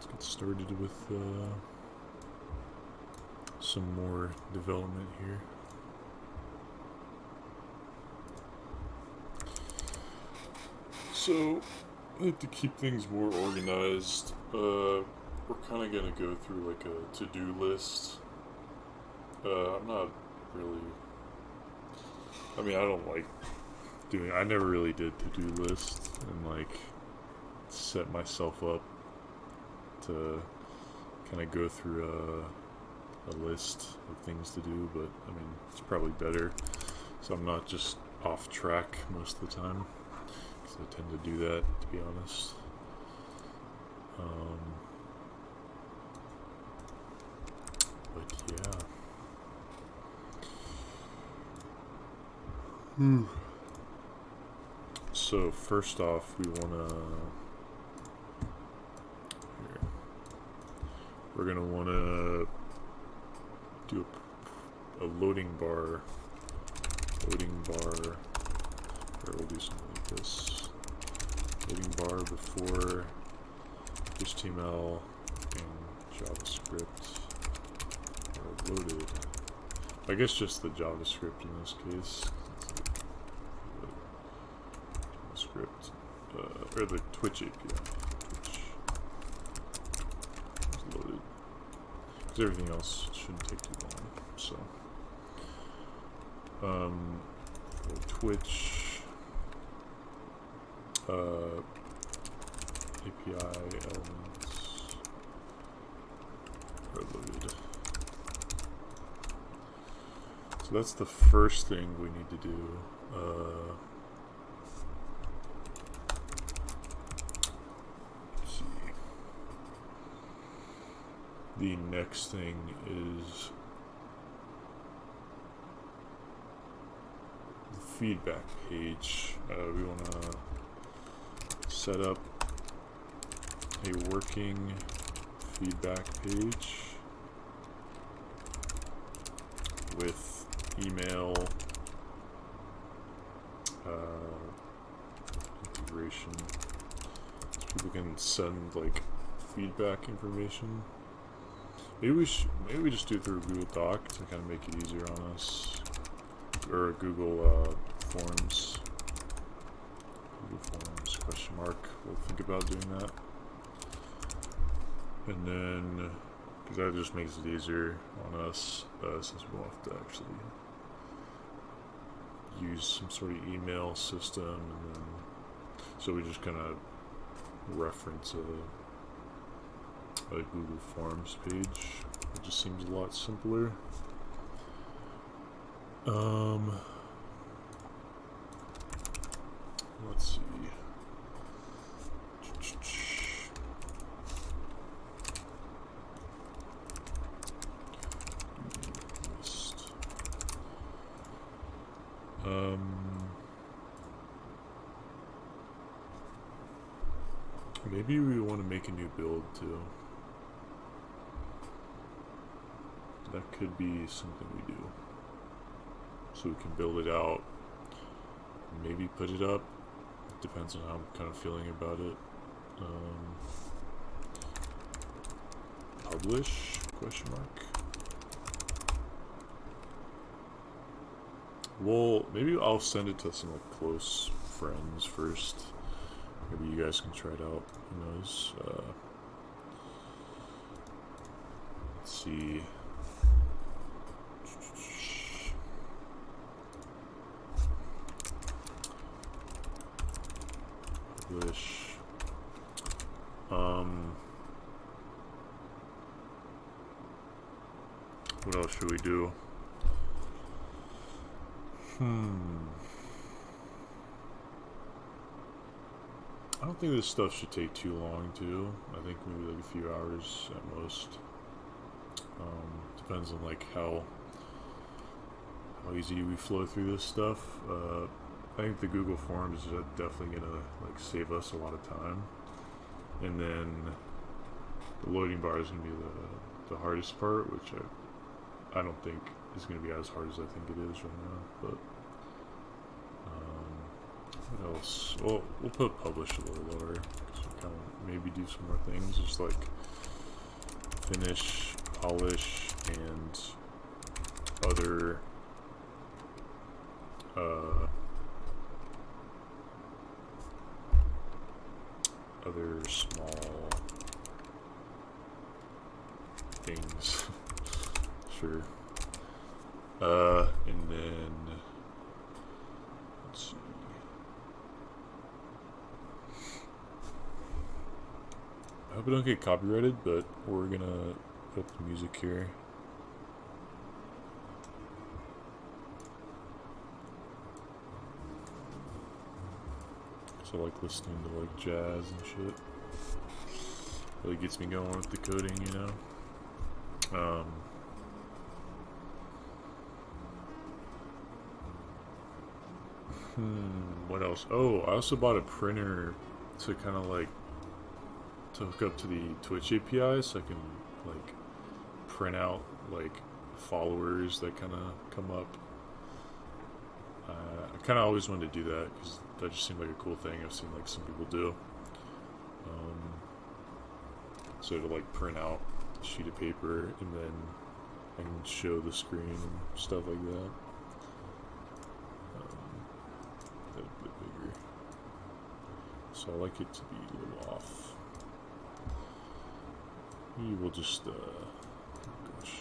get started with some more development here. So, I think to keep things more organized, we're kind of going to go through like a to-do list. I'm not really... I mean, I don't like doing... I never really did to-do lists and like set myself up to kind of go through a list of things to do, but I mean, it's probably better so I'm not just off track most of the time, because I tend to do that, to be honest. But yeah. So first off, we want to... We're going to want to do a loading bar. Or we'll do something like this. Loading bar before HTML and JavaScript are loaded. I guess just the JavaScript in this case. JavaScript, or the Twitch API. Twitch is loaded. Because everything else shouldn't take too long. So, Twitch API elements are loaded. So that's the first thing we need to do. Let's see. The next thing is the feedback page. We want to set up a working feedback page with email integration, so people can send like feedback information. Maybe we just do it through Google Doc to kind of make it easier on us, or Google Forms. Google Forms question mark. We'll think about doing that, and then because that just makes it easier on us, since we'll have to actually use some sort of email system, and then so we just kind of reference a Google Forms page. It just seems a lot simpler. Let's see. Maybe we want to make a new build too. That could be something we do. So we can build it out, maybe put it up. Depends on how I'm kind of feeling about it. Publish? Question mark. Well, maybe I'll send it to some like close friends first. Maybe you guys can try it out. Who knows? Let's see. Publish. What else should we do? I don't think this stuff should take too long to do. I think maybe like a few hours at most. Depends on like how easy we flow through this stuff. I think the Google Forms is definitely gonna like save us a lot of time, and then the loading bar is gonna be the hardest part, which I don't think is gonna be as hard as I think it is right now. But what else? Well, we'll put publish a little lower, so we kind of maybe do some more things, just like finish, polish, and other small things. Sure. And then let's see. I hope I don't get copyrighted, but we're gonna put up the music here. So I like listening to like jazz and shit. Really gets me going with the coding, you know. What else? Oh, I also bought a printer to kind of like to hook up to the Twitch API, so I can like print out like followers that kind of come up. I kind of always wanted to do that because that just seemed like a cool thing. I've seen like some people do. So to like print out a sheet of paper and then I can show the screen and stuff like that. That a bit bigger. So I like it to be a little off. We will just oh gosh.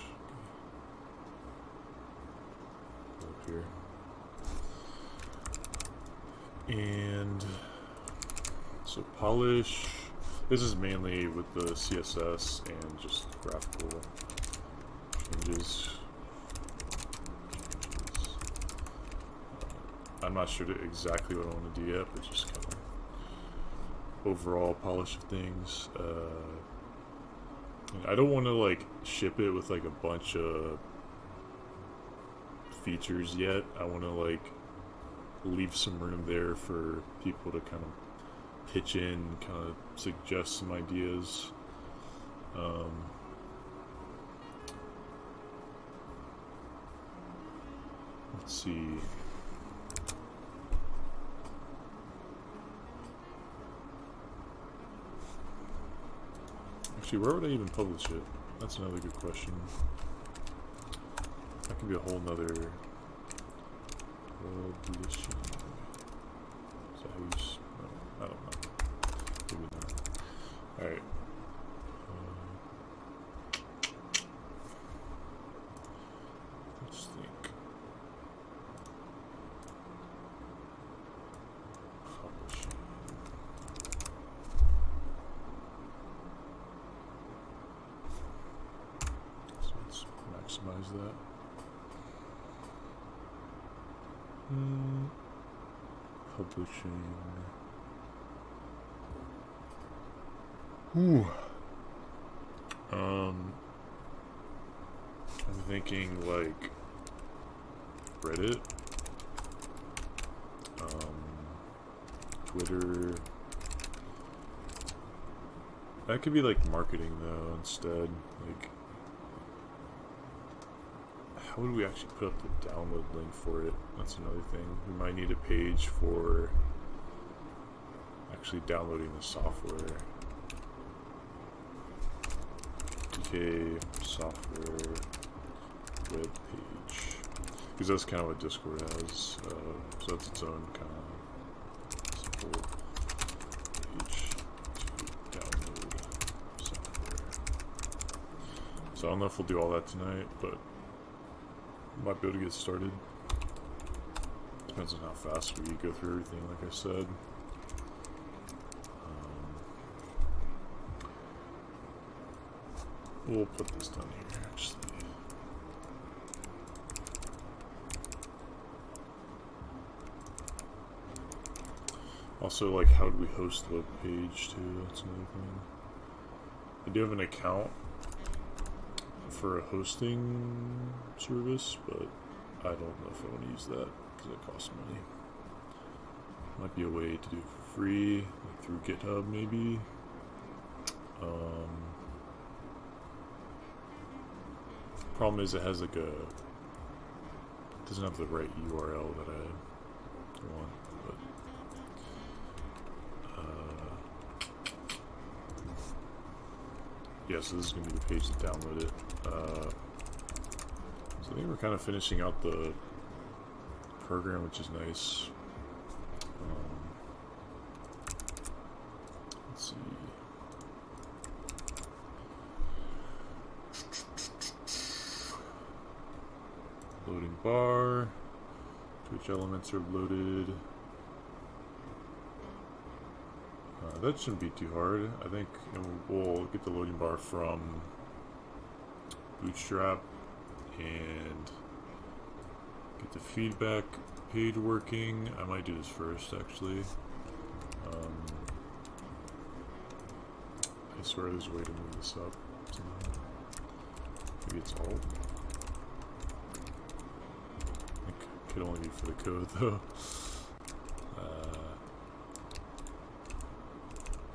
Okay. Up here. And so polish. This is mainly with the CSS and just graphical changes. I'm not sure exactly what I want to do yet, but just kind of overall polish of things. I don't want to like ship it with like a bunch of features yet. I want to like leave some room there for people to kind of pitch in, kind of suggest some ideas. Let's see. Actually, where would I even publish it? That's another good question. That could be a whole nother publishing. Is that how you no, I don't know. Maybe not. Alright. Let's think. Publishing. So let's maximize that. Publishing. Ooh. I'm thinking like Reddit, Twitter. That could be like marketing though instead. Like, how would we actually put up the download link for it? That's another thing. We might need a page for actually downloading the software. DK software web page. Because that's kind of what Discord has. So that's its own kind of simple page to download software. So I don't know if we'll do all that tonight, but might be able to get started. Depends on how fast we go through everything, like I said. We'll put this down here, actually. Also, like, how do we host the web page, too? That's another thing. I do have an account for a hosting service, but I don't know if I want to use that because it costs money. Might be a way to do it for free, like through GitHub maybe. Problem is it has like it doesn't have the right URL that I want, but yeah, so this is going to be the page to download it. So I think we're kind of finishing out the program, which is nice. Let's see. Loading bar. Twitch elements are loaded. That shouldn't be too hard. I think we'll get the loading bar from Bootstrap and get the feedback page working. I might do this first, actually. I swear there's a way to move this up somehow. Maybe it's alt. I think it could only be for the code, though.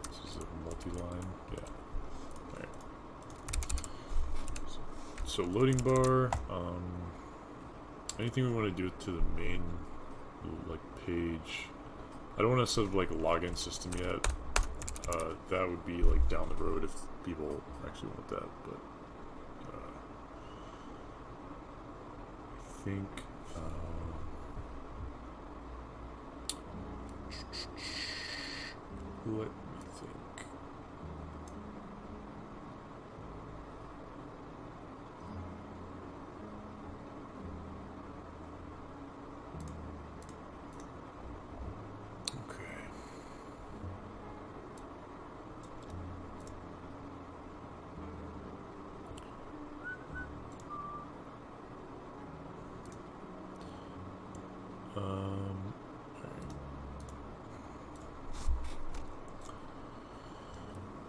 This is a multi-line. Yeah. Alright. So loading bar. Anything we want to do to the main page. I don't want to set up like a login system yet. That would be like down the road if people actually want that, but I think let me think.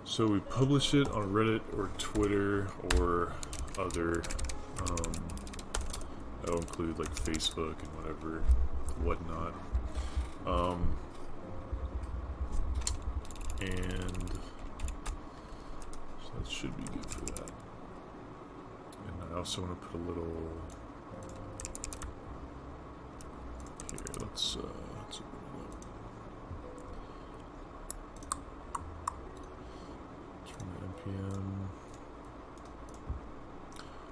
So we publish it on Reddit or Twitter or other, that'll include like Facebook and whatnot. And so that should be good for that. And I also want to put a little, here, let's open it up. NPM.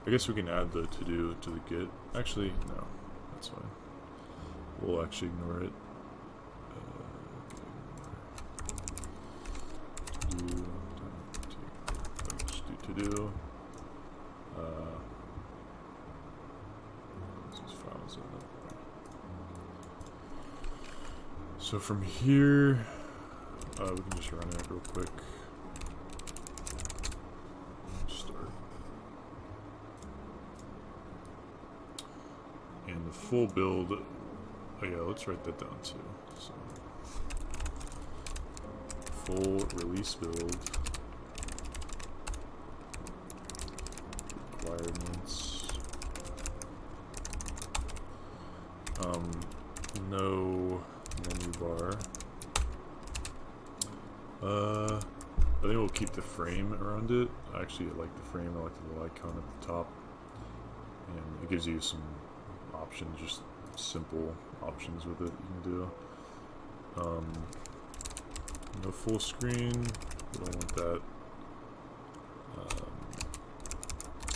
I guess we can add the to-do to the Git. Actually, no, that's fine. We'll actually ignore it. To-do. This files in it. So from here, we can just run it real quick. And the full build, oh yeah, let's write that down too. So, full release build, requirements, no menu bar. I think we'll keep the frame around it. Actually, I like the frame. I like the little icon at the top, and it gives you some options, just simple options with it you can do. No full screen, we don't want that.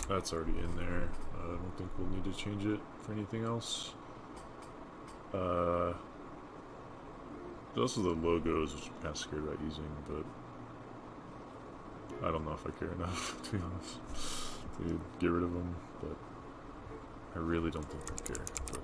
That's already in there. I don't think we'll need to change it for anything else. There's also the logos, which I'm kind of scared about using, but I don't know if I care enough, to be honest, to get rid of them, but I really don't think I care. But